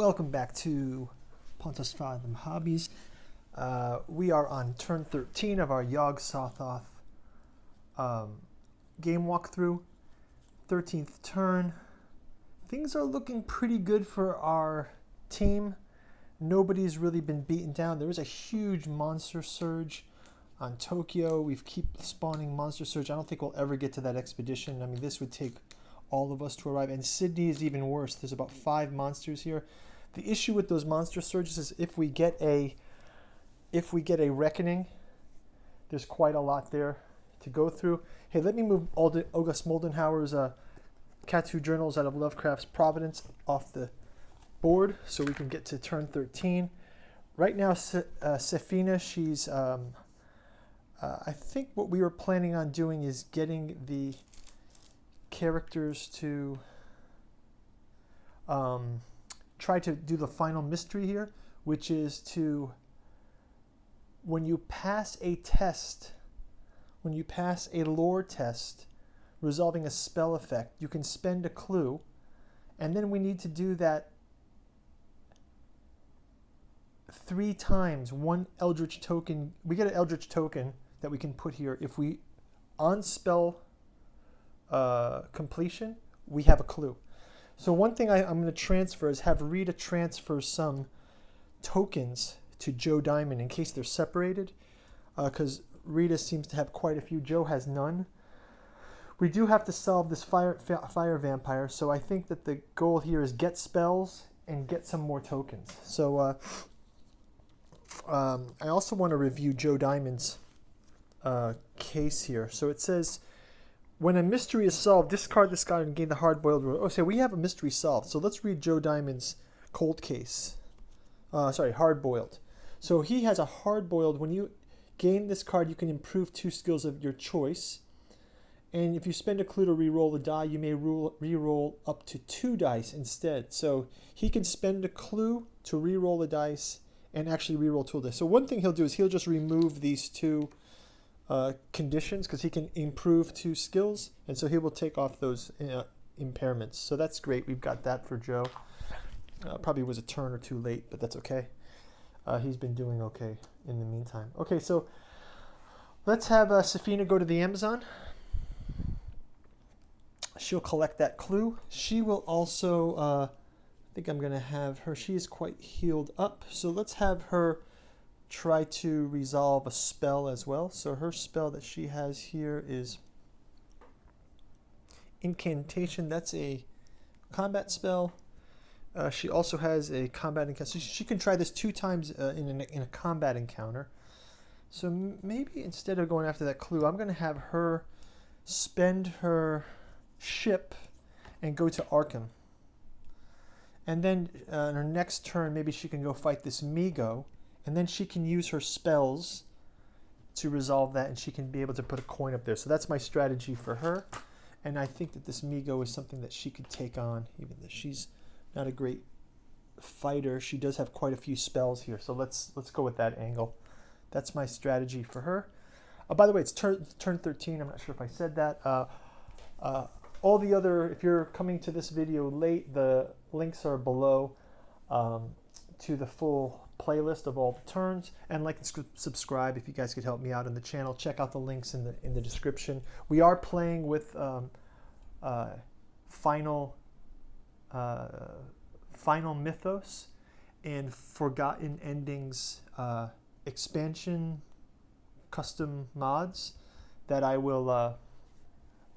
Welcome back to Pontos Fathom Hobbies. We are on turn 13 of our yog-sothoth game walkthrough. 13th turn. Things are looking pretty good for our team. Nobody's really been beaten down. There is a huge monster surge on Tokyo. We've keep spawning monster surge. I don't think we'll ever get to that expedition. I mean, this would take all of us to arrive. And Sydney is even worse. There's about 5 monsters here. The issue with those monster surges is if we get a reckoning, there's quite a lot there to go through. Hey, let me move August Moldenhauer's Catu Journals out of Lovecraft's Providence off the board so we can get to turn 13. Right now, Sefina, she's, I think what we were planning on doing is getting the characters to try to do the final mystery here, which is to, when you pass a test, when you pass a lore test resolving a spell effect, you can spend a clue, and then we need to do that 3 times. One Eldritch token, we get an Eldritch token that we can put here. If we, on spell completion, we have a clue. So one thing I'm going to transfer is have Rita transfer some tokens to Joe Diamond in case they're separated, because Rita seems to have quite a few. Joe has none. We do have to solve this fire vampire, so I think that the goal here is get spells and get some more tokens. So I also want to review Joe Diamond's case here. So it says, when a mystery is solved, discard this card and gain the hard-boiled rule. Oh, so we have a mystery solved. So let's read Joe Diamond's cold case. Hard-boiled. So he has a hard-boiled. When you gain this card, you can improve 2 skills of your choice. And if you spend a clue to re-roll a die, you may re-roll up to 2 dice instead. So he can spend a clue to re-roll a dice and actually re-roll 2 dice. So one thing he'll do is he'll just remove these 2 conditions, because he can improve 2 skills, and so he will take off those impairments. So that's great. We've got that for Joe. Probably was a turn or 2 late, but that's okay. He's been doing okay in the meantime. Okay, so let's have Sefina go to the Amazon. She'll collect that clue. She will also, I think I'm going to have her, she is quite healed up, so let's have her try to resolve a spell as well. So her spell that she has here is Incantation. That's a combat spell. She also has a combat encounter. So she can try this 2 times in a combat encounter. So maybe instead of going after that clue, I'm going to have her spend her ship and go to Arkham. And then in her next turn, maybe she can go fight this Migo. And then she can use her spells to resolve that, and she can be able to put a coin up there. So that's my strategy for her. And I think that this Migo is something that she could take on, even though she's not a great fighter. She does have quite a few spells here. So let's go with that angle. That's my strategy for her. By the way, it's turn 13. I'm not sure if I said that. All the other, if you're coming to this video late, the links are below to the full playlist of all the turns, and like and subscribe if you guys could help me out on the channel. Check out the links in the description. We are playing with final Mythos and Forgotten Endings expansion custom mods that I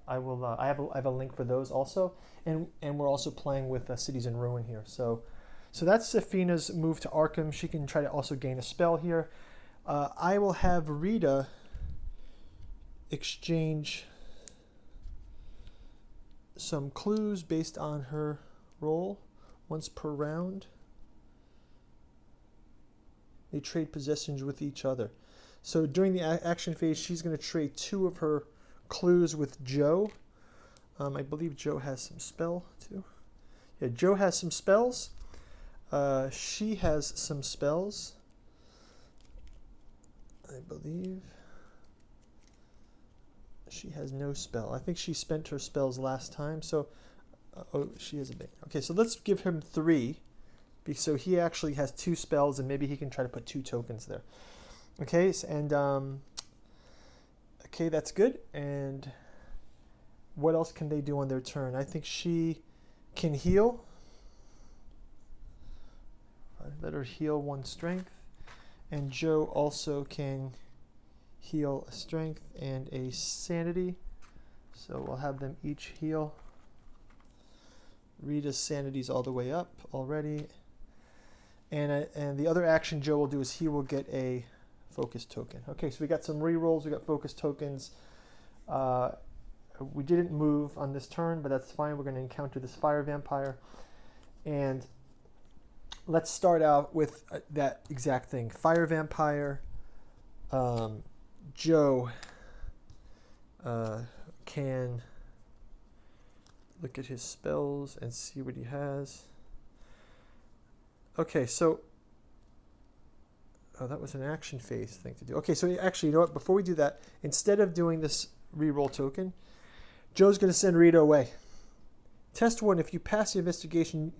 have a link for those also, and we're also playing with Cities in Ruin here. So that's Sefina's move to Arkham. She can try to also gain a spell here. I will have Rita exchange some clues based on her roll once per round. They trade possessions with each other. So during the action phase, she's going to trade 2 of her clues with Joe. I believe Joe has some spell too. Yeah, Joe has some spells. She has some spells, I believe. She has no spell. I think she spent her spells last time, so oh, she has a bane. Okay, so let's give him 3 So he actually has 2 spells, and maybe he can try to put 2 tokens there. Okay, and okay, that's good. And what else can they do on their turn? I think she can heal. Let her heal 1 strength. And Joe also can heal a strength and a sanity. So we'll have them each heal. Rita's sanity's all the way up already. And the other action Joe will do is he will get a focus token. Okay, so we got some rerolls, we got focus tokens. We didn't move on this turn, but that's fine. We're going to encounter this fire vampire. And let's start out with that exact thing. Fire vampire. Joe can look at his spells and see what he has. Okay, so that was an action phase thing to do. Okay, so actually, you know what? Before we do that, instead of doing this reroll token, Joe's going to send Rita away. Test 1, if you pass the investigation,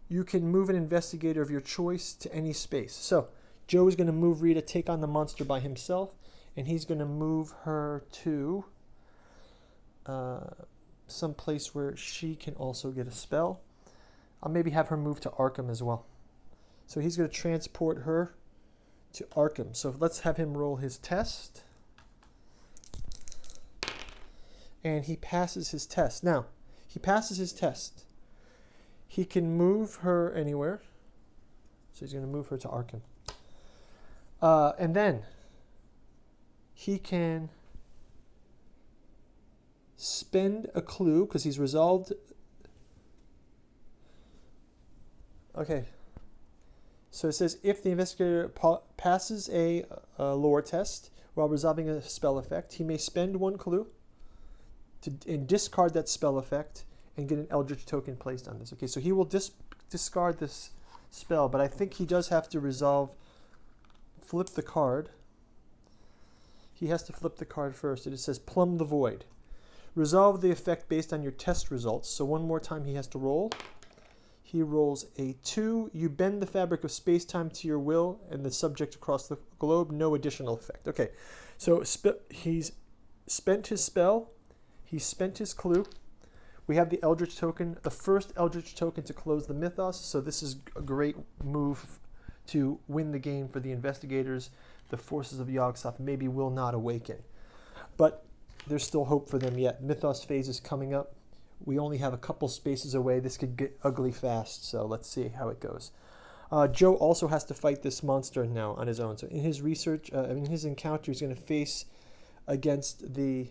you can move an investigator of your choice to any space. So Joe is going to move Rita, take on the monster by himself, and he's going to move her to some place where she can also get a spell. I'll maybe have her move to Arkham as well. So he's going to transport her to Arkham. So let's have him roll his test. And he passes his test. Now, he passes his test. He can move her anywhere. So he's going to move her to Arkham. And then he can spend a clue because he's resolved. Okay. So it says if the investigator passes a lore test while resolving a spell effect, he may spend 1 clue and discard that spell effect and get an Eldritch token placed on this. Okay, so he will discard this spell, but I think he does have to flip the card. He has to flip the card first. And it says plumb the void. Resolve the effect based on your test results. So one more time he has to roll. He rolls a 2. You bend the fabric of space-time to your will and the subject across the globe. No additional effect. Okay, so he's spent his spell. He's spent his clue. We have the Eldritch token, the first Eldritch token to close the Mythos. So this is a great move to win the game for the investigators. The forces of Yog-Sothoth maybe will not awaken. But there's still hope for them yet. Mythos phase is coming up. We only have a couple spaces away. This could get ugly fast, so let's see how it goes. Joe also has to fight this monster now on his own. So in his research, in his encounter, he's going to face against the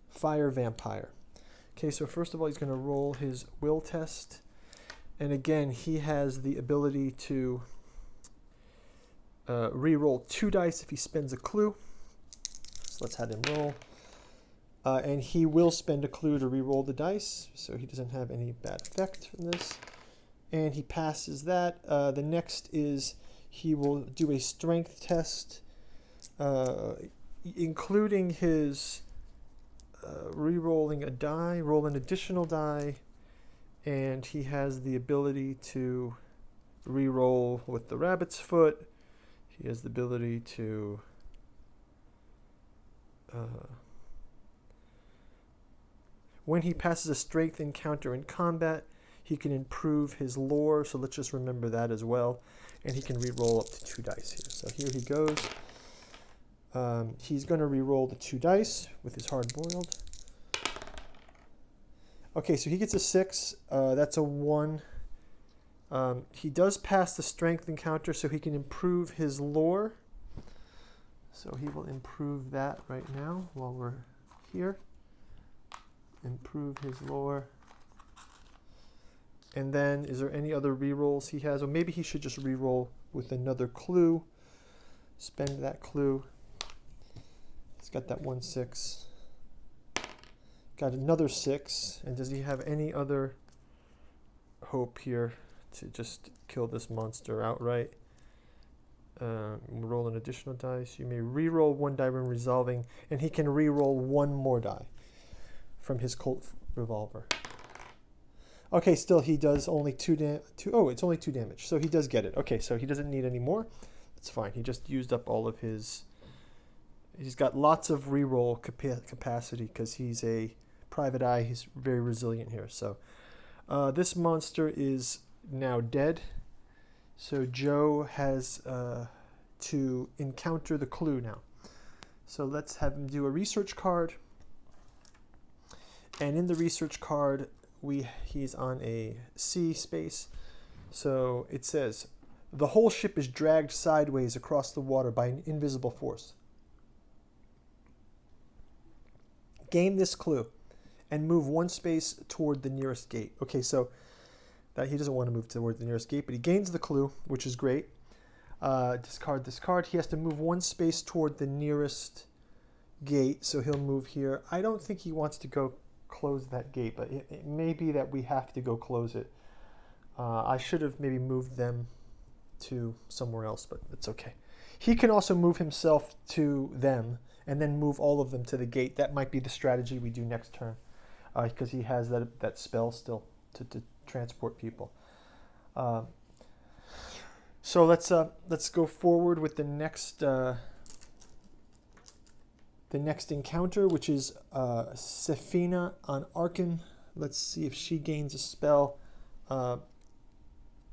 fire vampire. Okay, so first of all, he's going to roll his will test. And again, he has the ability to re-roll 2 dice if he spends a clue. So let's have him roll. And he will spend a clue to re-roll the dice, so he doesn't have any bad effect from this. And he passes that. The next is he will do a strength test, including his re-rolling a die, roll an additional die, and he has the ability to re-roll with the rabbit's foot. He has the ability to when he passes a strength encounter in combat, he can improve his lore, so let's just remember that as well. And he can re-roll up to 2 dice here. So here he goes. He's going to re-roll the 2 dice with his hard-boiled. Okay, so he gets a 6. That's a 1. He does pass the strength encounter, so he can improve his lore. So he will improve that right now while we're here. Improve his lore. And then, is there any other re-rolls he has? Or maybe he should just re-roll with another clue. Spend that clue. He's got that 1 6. Got another 6. And does he have any other hope here to just kill this monster outright? Roll an additional dice. You may re-roll 1 die when resolving, and he can re-roll 1 more die from his Colt revolver. Okay, still he does only oh, it's only 2 damage. So he does get it. Okay, so he doesn't need any more. That's fine. He just used up all of his... He's got lots of reroll capacity because he's a private eye. He's very resilient here. So this monster is now dead. So Joe has to encounter the clue now. So let's have him do a research card. And in the research card, he's on a sea space. So it says, the whole ship is dragged sideways across the water by an invisible force. Gain this clue and move 1 space toward the nearest gate. Okay, so that he doesn't want to move toward the nearest gate, but he gains the clue, which is great. Discard this card. He has to move 1 space toward the nearest gate, so he'll move here. I don't think he wants to go close that gate, but it may be that we have to go close it. I should have maybe moved them to somewhere else, but it's okay. He can also move himself to them and then move all of them to the gate. That might be the strategy we do next turn, because he has that spell still to transport people. So let's go forward with the next encounter, which is Sefina on Arkham. Let's see if she gains a spell.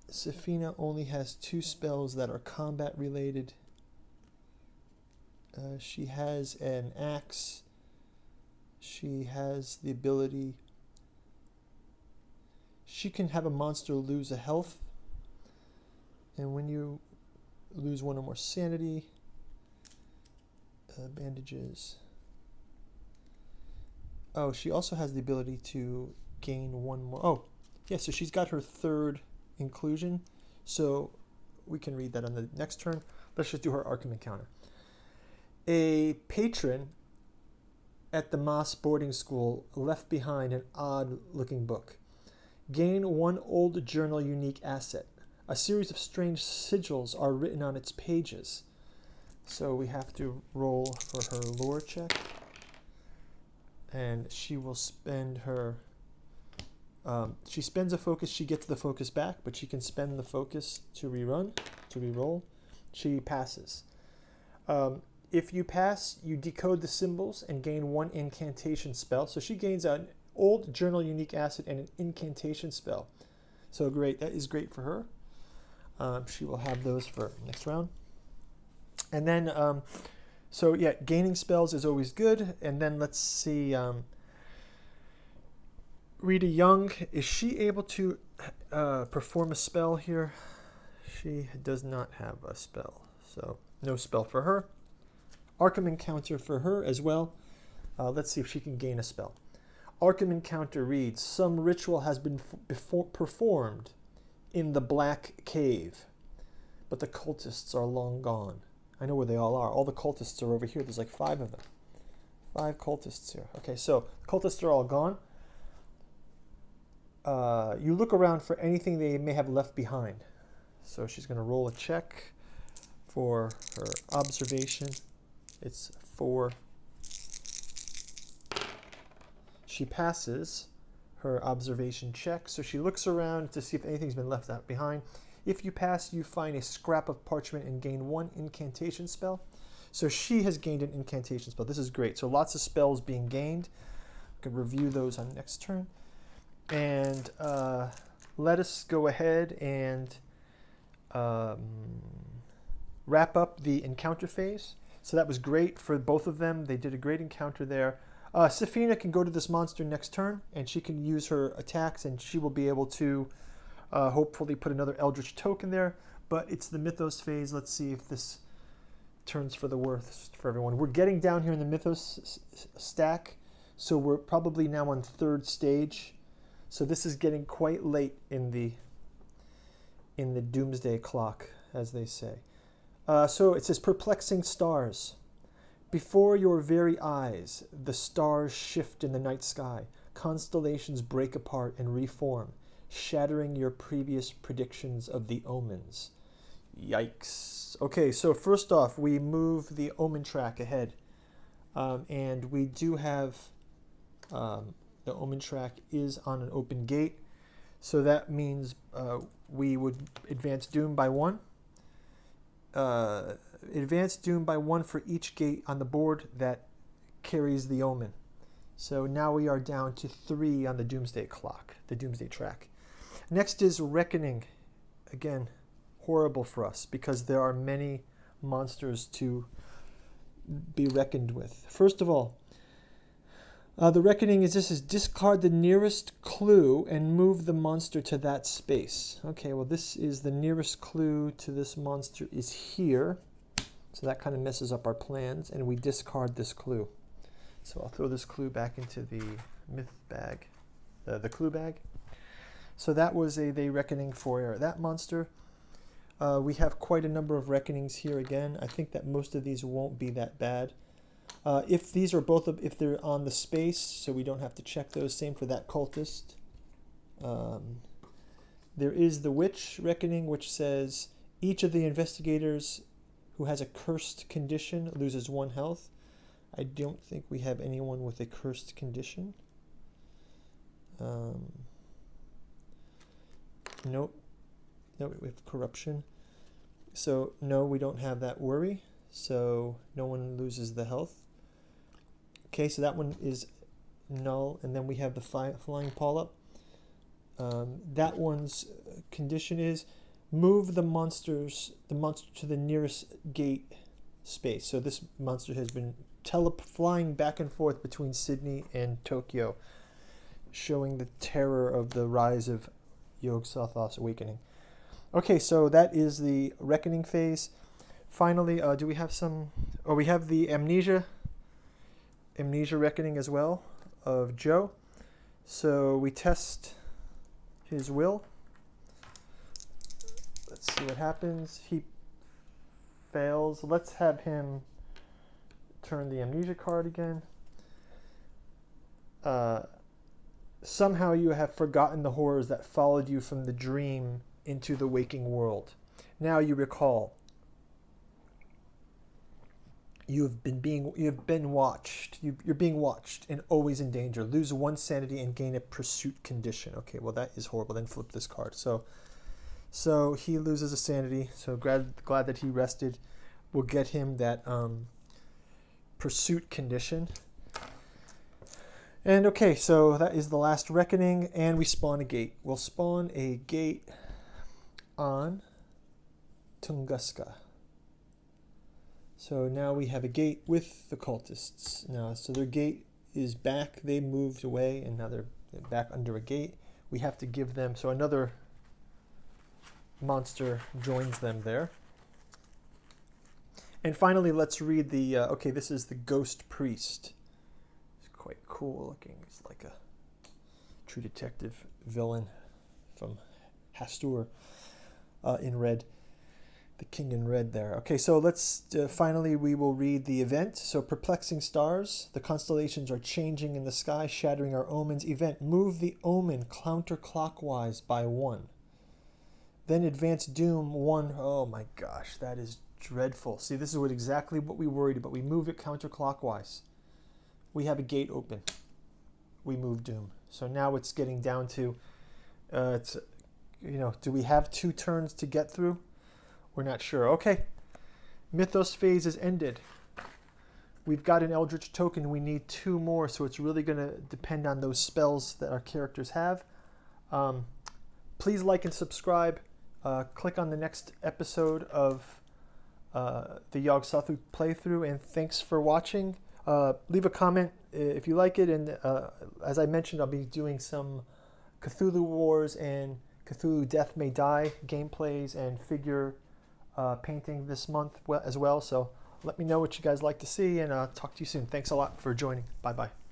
Sefina only has 2 spells that are combat related. She has an axe. She has the ability. She can have a monster lose a health. And when you lose 1 or more sanity, bandages. Oh, she also has the ability to gain 1 more. Oh, yeah, so she's got her 3rd inclusion. So we can read that on the next turn. Let's just do her Arkham encounter. A patron at the Moss boarding school left behind an odd-looking book. Gain 1 old journal unique asset. A series of strange sigils are written on its pages. So we have to roll for her lore check. And she will spend her... she spends a focus, she gets the focus back, but she can spend the focus to reroll. She passes. If you pass, you decode the symbols and gain 1 incantation spell. So she gains an old journal unique asset and an incantation spell. So great, that is great for her. She will have those for next round. And then, so yeah, gaining spells is always good. And then let's see, Rita Young, is she able to perform a spell here? She does not have a spell, so no spell for her. Arkham encounter for her as well. Let's see if she can gain a spell. Arkham encounter reads, some ritual has been performed in the Black Cave, but the cultists are long gone. I know where they all are. All the cultists are over here. There's like 5 of them. 5 cultists here. Okay, so cultists are all gone. You look around for anything they may have left behind. So she's going to roll a check for her observation. It's 4. She passes her observation check. So she looks around to see if anything's been left out behind. If you pass, you find a scrap of parchment and gain 1 incantation spell. So she has gained an incantation spell. This is great. So lots of spells being gained. We can review those on next turn. And let us go ahead and wrap up the encounter phase. So that was great for both of them. They did a great encounter there. Sefina can go to this monster next turn, and she can use her attacks, and she will be able to hopefully put another Eldritch token there. But it's the Mythos phase. Let's see if this turns for the worst for everyone. We're getting down here in the Mythos stack, so we're probably now on 3rd stage. So this is getting quite late in the doomsday clock, as they say. So it says, perplexing stars. Before your very eyes, the stars shift in the night sky. Constellations break apart and reform, shattering your previous predictions of the omens. Yikes. Okay, so first off, we move the omen track ahead. And we do have... the omen track is on an open gate. So that means we would advance Doom by 1. Advance Doom by 1 for each gate on the board that carries the omen. So now we are down to 3 on the Doomsday clock, the Doomsday track. Next is Reckoning. Again, horrible for us because there are many monsters to be reckoned with. First of all, the Reckoning is discard the nearest clue and move the monster to that space. Okay, well this is the nearest clue to this monster is here. So that kind of messes up our plans, and we discard this clue. So I'll throw this clue back into the myth bag, the clue bag. So that was the Reckoning for that monster. We have quite a number of Reckonings here again. I think that most of these won't be that bad. If these are both, if they're on the space, so we don't have to check those. Same for that cultist. There is the Witch Reckoning, which says each of the investigators who has a cursed condition loses 1 health. I don't think we have anyone with a cursed condition. Nope. No, we have corruption. So no, we don't have that worry. So no one loses the health. Okay, so that one is null. And then we have the flying polyp. That one's condition is move the monster to the nearest gate space. So this monster has been flying back and forth between Sydney and Tokyo, showing the terror of the rise of Yog-Sothoth's awakening. Okay, so that is the Reckoning phase. Finally, do we have some... Oh, we have the Amnesia Reckoning as well of Joe. So we test his will. Let's see what happens. He fails. Let's have him turn the Amnesia card again. Somehow you have forgotten the horrors that followed you from the dream into the waking world. Now you recall. You're being watched and always in danger. Lose 1 sanity and gain a pursuit condition. Okay, well that is horrible. Then flip this card. So he loses a sanity. So glad that he rested. We'll get him that pursuit condition. And okay, so that is the last Reckoning, and we spawn a gate. We'll spawn a gate on Tunguska. So now we have a gate with the cultists. Now, so their gate is back. They moved away, and now they're back under a gate. We have to give them, so another monster joins them there. And finally, let's read the, okay, this is the Ghost Priest. It's quite cool looking. It's like a True Detective villain from Hastur in red. The king in red there. Okay, so let's finally we will read the event. So perplexing stars, the constellations are changing in the sky, shattering our omens. Event, move the omen counterclockwise by 1. Then advance doom 1. Oh my gosh, that is dreadful. See, this is exactly what we worried about. We move it counterclockwise. We have a gate open. We move doom. So now it's getting down to, do we have 2 turns to get through? We're not sure. Okay, Mythos phase is ended. We've got an Eldritch token. We need 2 more, so it's really going to depend on those spells that our characters have. Please like and subscribe. Click on the next episode of the yog-sothoth playthrough, and thanks for watching. Leave a comment if you like it, and as I mentioned, I'll be doing some Cthulhu Wars and Cthulhu Death May Die gameplays and figure painting this month as well. So let me know what you guys like to see, and talk to you soon. Thanks a lot for joining. Bye-bye.